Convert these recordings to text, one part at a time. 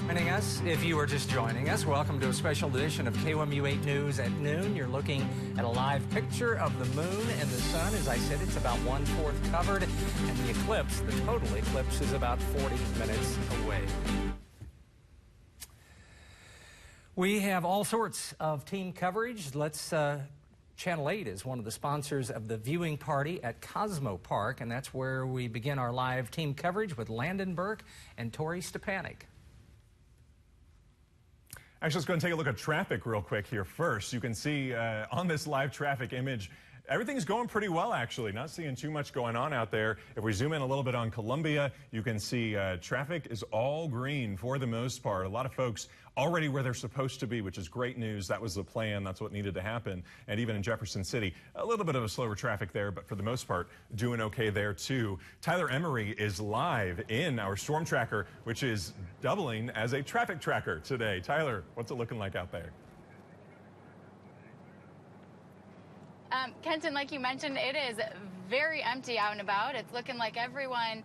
Joining us, if you are just joining us, welcome to a special edition of KOMU 8 News at noon. You're looking at a live picture of the moon and the sun. As I said, it's about 1/4 covered, and the eclipse, the total eclipse, is about 40 minutes away. We have all sorts of team coverage. Channel 8 is one of the sponsors of the viewing party at Cosmo Park, and that's where we begin our live team coverage with Landon Burke and Tori Stepanek. Actually, let's go and take a look at traffic real quick here first. You can see on this live traffic image, everything's going pretty well, actually. Not seeing too much going on out there. If we zoom in a little bit on Columbia, you can see traffic is all green for the most part. A lot of folks already where they're supposed to be, which is great news. That was the plan. That's what needed to happen. And even in Jefferson City, a little bit of a slower traffic there, but for the most part, doing okay there too. Tyler Emery is live in our storm tracker, which is doubling as a traffic tracker today. Tyler, what's it looking like out there? Kenton, like you mentioned, it is very empty out and about. It's looking like everyone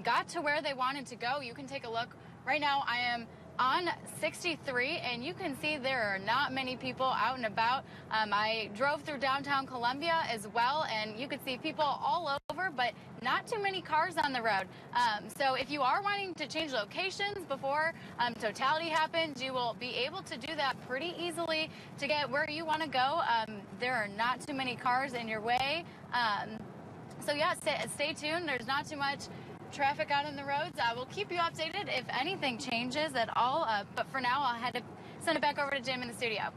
got to where they wanted to go. You can take a look. Right now, I am on 63, and you can see there are not many people out and about. I drove through downtown Columbia as well, and you could see people all over, but not too many cars on the road. So if you are wanting to change locations before totality happens, you will be able to do that pretty easily to get where you want to go. There are not too many cars in your way. So yeah, stay tuned. There's not too much traffic out on the roads. I will keep you updated if anything changes at all, but for now I'll have to send it back over to Jim in the studio.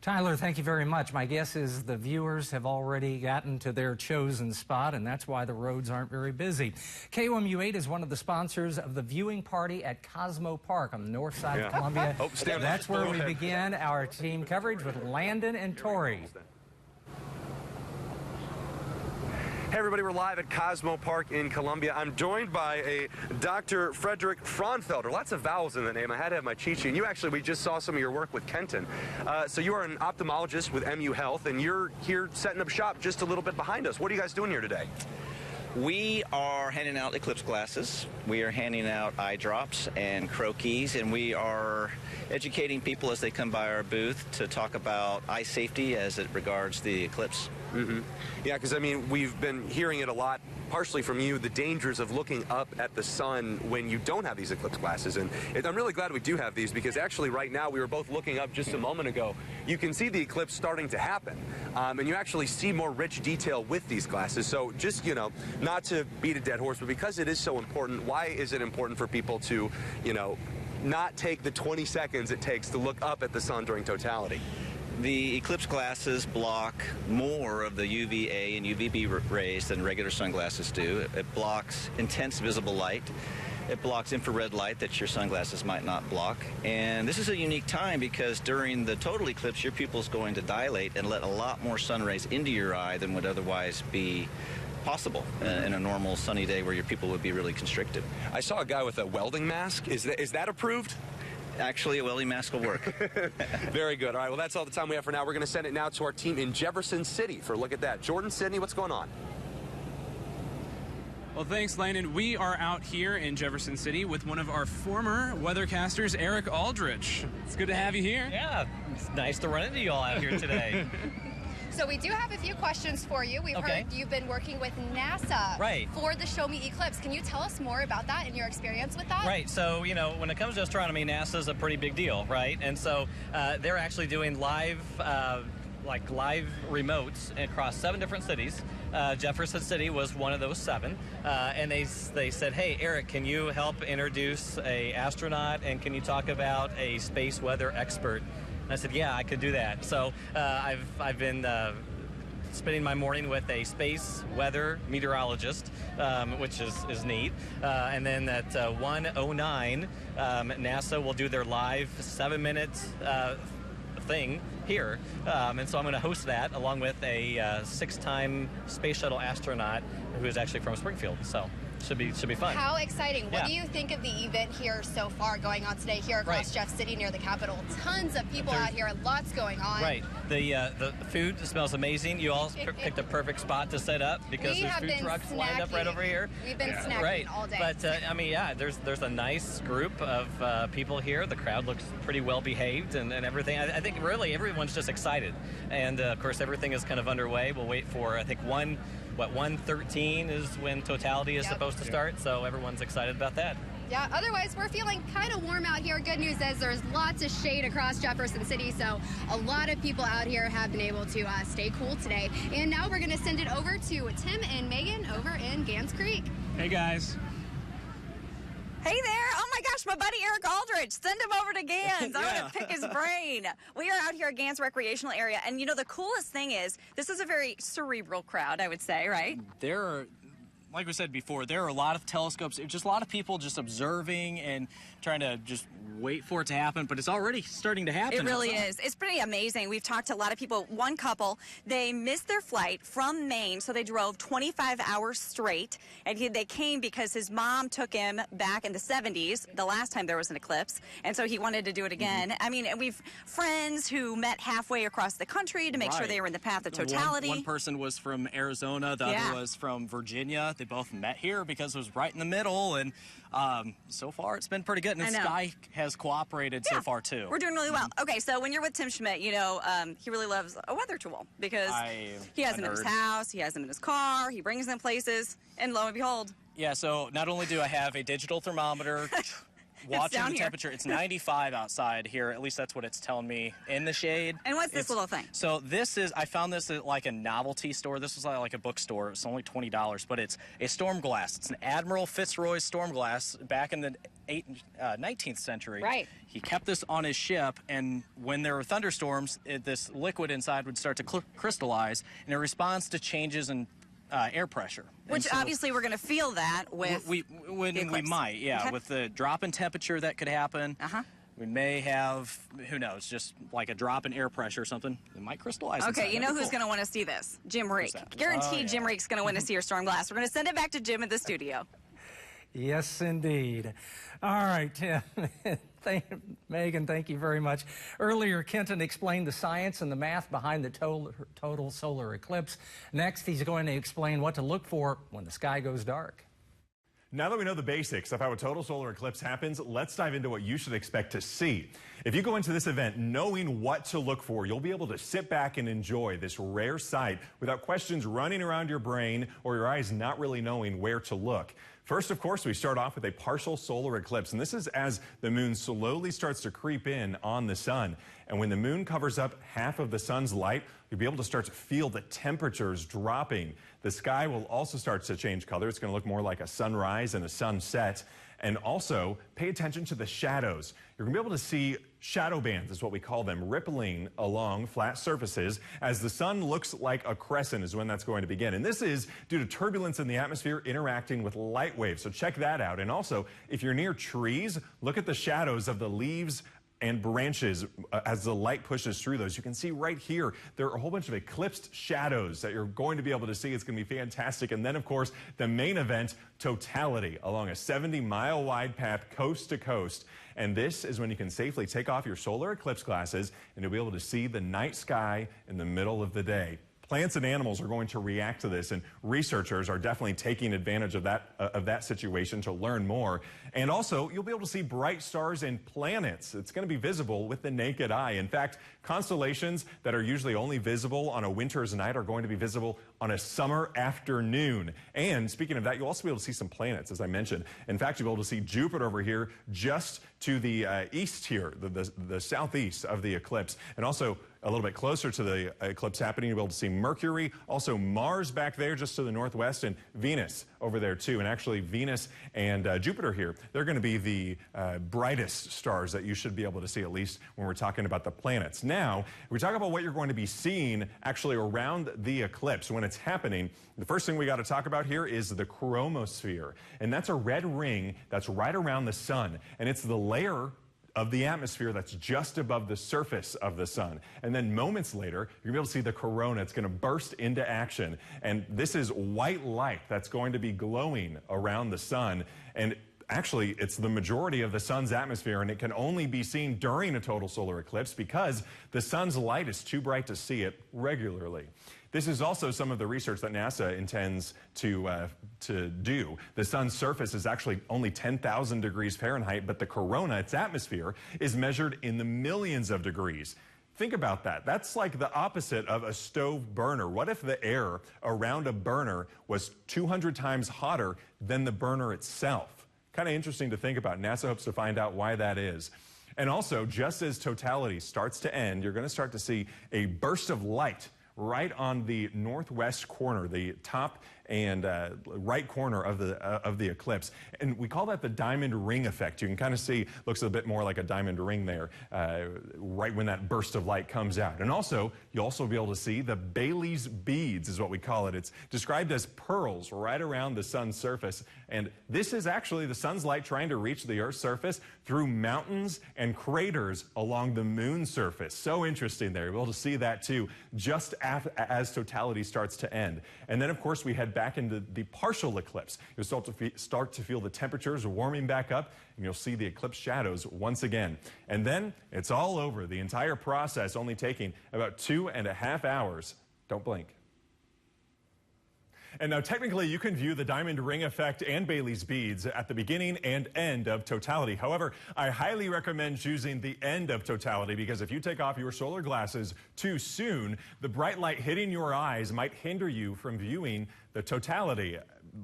Tyler, thank you very much. My guess is the viewers have already gotten to their chosen spot, and that's why the roads aren't very busy. KOMU 8 is one of the sponsors of the viewing party at Cosmo Park on the north side of Columbia. That's where we begin our team coverage with Landon and Tori. Hey everybody, we're live at Cosmo Park in Columbia. I'm joined by a Dr. Frederick Fraunfelder. Lots of vowels in the name. I had to have my cheat sheet. And you actually, we just saw some of your work with Kenton. So you are an ophthalmologist with MU Health, and you're here setting up shop just a little bit behind us. What are you guys doing here today? We are handing out Eclipse glasses. We are handing out eye drops and croquis, and we are educating people as they come by our booth to talk about eye safety as it regards the Eclipse. Mm-hmm. Yeah, because I mean, we've been hearing it a lot, partially from you, the dangers of looking up at the sun when you don't have these Eclipse glasses. And I'm really glad we do have these, because actually right now we were both looking up just a moment ago. You can see the eclipse starting to happen, and you actually see more rich detail with these glasses. So just, you know, not to beat a dead horse, but because it is so important, why is it important for people to, you know, not take the 20 seconds it takes to look up at the sun during totality? The Eclipse glasses block more of the UVA and UVB rays than regular sunglasses do. It blocks intense visible light. It blocks infrared light that your sunglasses might not block. And this is a unique time because during the total eclipse, your pupil is going to dilate and let a lot more sun rays into your eye than would otherwise be possible in a normal sunny day where your pupil would be really constricted. I saw a guy with a welding mask. Is that approved? Actually, a welding mask will work. Very good. All right, well, that's all the time we have for now. We're going to send it now to our team in Jefferson City for a look at that. Jordan, Sydney, what's going on? Well, thanks, Landon. We are out here in Jefferson City with one of our former weathercasters, Eric Aldrich. It's good to have you here. Yeah, it's nice to run into you all out here today. So we do have a few questions for you. We've heard you've been working with NASA for the Show Me Eclipse. Can you tell us more about that and your experience with that? Right. So, you know, when it comes to astronomy, NASA's a pretty big deal, right? And so they're actually doing live remotes across 7 different cities. Jefferson City was one of those 7. And they said, hey, Eric, can you help introduce an astronaut, and can you talk about a space weather expert? And I said, yeah, I could do that. So I've been spending my morning with a space weather meteorologist, which is neat. And then at 1:09, NASA will do their live 7-minute thing here. And so I'm going to host that along with a 6-time space shuttle astronaut who is actually from Springfield. So should be fun. How exciting. What do you think of the event here so far going on today here across Jeff City near the Capitol? Tons of people out here, lots going on. Right. The food smells amazing. You all picked a perfect spot to set up because there's food trucks lined up right over here. We've been snacking all day. But I mean, yeah, there's a nice group of people here. The crowd looks pretty well behaved and everything. I think really everyone's just excited. And of course, everything is kind of underway. We'll wait for, I think, 1:13 is when totality is supposed to start. So everyone's excited about that. Yeah, otherwise we're feeling kind of warm out here. Good news is there's lots of shade across Jefferson City, so a lot of people out here have been able to stay cool today. And now we're going to send it over to Tim and Megan over in Gans Creek. Hey guys. Hey there. Oh my gosh, my buddy Eric Aldrich. Send him over to Gans. I want to pick his brain. We are out here at Gans Recreational Area, and you know, the coolest thing is this is a very cerebral crowd, I would say, right? There are, like we said before, there are a lot of telescopes, just a lot of people just observing and trying to just wait for it to happen, but it's already starting to happen. It really is. It's pretty amazing. We've talked to a lot of people. One couple, they missed their flight from Maine, so they drove 25 hours straight, and they came because his mom took him back in the 70s, the last time there was an eclipse, and so he wanted to do it again. I mean, we've friends who met halfway across the country to make sure they were in the path of totality. One person was from Arizona, the other was from Virginia. They both met here because it was right in the middle, and so far it's been pretty good, and Sky has cooperated so far too. We're doing really well. Okay, so when you're with Tim Schmidt, you know, he really loves a weather tool because he has them in his house, he has them in his car, he brings them places, and lo and behold. Yeah, so not only do I have a digital thermometer watching the temperature, it's 95 outside here, at least that's what it's telling me in the shade. And what's this little thing? So this is, I found this at like a novelty store. This was like a bookstore. It's only $20, but it's a storm glass. It's an Admiral Fitzroy storm glass back in the 19th century. Right. He kept this on his ship, and when there were thunderstorms, this liquid inside would start to crystallize, and it responds to changes in air pressure. Which obviously we're going to feel that with we might, with the drop in temperature that could happen. We may have, who knows, just like a drop in air pressure or something. It might crystallize. Okay, you know who's going to want to see this? Jim Reek. Guaranteed Jim Reek's going to want to see your storm glass. We're going to send it back to Jim in the studio. Yes, indeed. All right, Tim. Megan, thank you very much. Earlier, Kenton explained the science and the math behind the total solar eclipse. Next, he's going to explain what to look for when the sky goes dark. Now that we know the basics of how a total solar eclipse happens, let's dive into what you should expect to see. If you go into this event knowing what to look for, you'll be able to sit back and enjoy this rare sight without questions running around your brain or your eyes not really knowing where to look. First, of course, we start off with a partial solar eclipse, and this is as the moon slowly starts to creep in on the sun. And when the moon covers up half of the sun's light, you'll be able to start to feel the temperatures dropping. The sky will also start to change color. It's going to look more like a sunrise and a sunset. And also, pay attention to the shadows. You're going to be able to see shadow bands, is what we call them, rippling along flat surfaces as the sun looks like a crescent is when that's going to begin. And this is due to turbulence in the atmosphere interacting with light waves. So check that out. And also, if you're near trees, look at the shadows of the leaves and branches as the light pushes through those. You can see right here, there are a whole bunch of eclipsed shadows that you're going to be able to see. It's going to be fantastic. And then, of course, the main event, totality, along a 70-mile wide path coast to coast. And this is when you can safely take off your solar eclipse glasses and you'll be able to see the night sky in the middle of the day. Plants and animals are going to react to this, and researchers are definitely taking advantage of that situation to learn more. And also, you'll be able to see bright stars and planets. It's going to be visible with the naked eye. In fact, constellations that are usually only visible on a winter's night are going to be visible on a summer afternoon. And speaking of that, you'll also be able to see some planets, as I mentioned. In fact, you'll be able to see Jupiter over here just to the east here, the southeast of the eclipse. And also, a little bit closer to the eclipse happening, you'll be able to see Mercury, also Mars back there just to the northwest, and Venus over there too. And actually Venus and Jupiter here, they're going to be the brightest stars that you should be able to see, at least when we're talking about the planets. Now, we talk about what you're going to be seeing actually around the eclipse when it's happening. The first thing we got to talk about here is the chromosphere. And that's a red ring that's right around the sun. And it's the layer of the atmosphere that's just above the surface of the sun. And then moments later, you're going to be able to see the corona. It's going to burst into action. And this is white light that's going to be glowing around the sun. And actually, it's the majority of the sun's atmosphere, and it can only be seen during a total solar eclipse because the sun's light is too bright to see it regularly. This is also some of the research that NASA intends to do. The sun's surface is actually only 10,000 degrees Fahrenheit, but the corona, its atmosphere, is measured in the millions of degrees. Think about that. That's like the opposite of a stove burner. What if the air around a burner was 200 times hotter than the burner itself? Kind of interesting to think about. NASA hopes to find out why that is. And also, just as totality starts to end, you're going to start to see a burst of light right on the northwest corner, the top and right corner of the eclipse. And we call that the diamond ring effect. You can kind of see, looks a bit more like a diamond ring there, right when that burst of light comes out. And also, you'll also be able to see the Bailey's beads is what we call it. It's described as pearls right around the sun's surface. And this is actually the sun's light trying to reach the Earth's surface through mountains and craters along the moon's surface. So interesting there. You'll be able to see that too, just as totality starts to end. And then, of course, we head back into the partial eclipse. You'll start to feel the temperatures warming back up, and you'll see the eclipse shadows once again. And then it's all over. The entire process only taking about 2.5 hours. Don't blink. And now, technically, you can view the diamond ring effect and Bailey's beads at the beginning and end of totality. However, I highly recommend choosing the end of totality because if you take off your solar glasses too soon, the bright light hitting your eyes might hinder you from viewing the totality,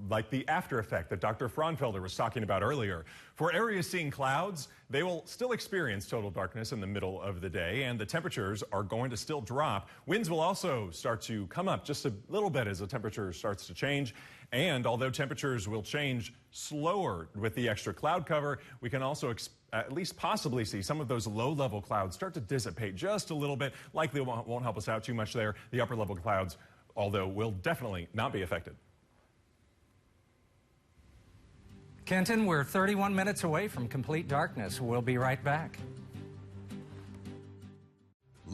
like the after effect that Dr. Fraunfelder was talking about earlier. For areas seeing clouds, they will still experience total darkness in the middle of the day, and the temperatures are going to still drop. Winds will also start to come up just a little bit as the temperature starts to change. And although temperatures will change slower with the extra cloud cover, we can also at least possibly see some of those low-level clouds start to dissipate just a little bit. Likely won't help us out too much there. The upper-level clouds, although, will definitely not be affected. Kenton, we're 31 minutes away from complete darkness. We'll be right back.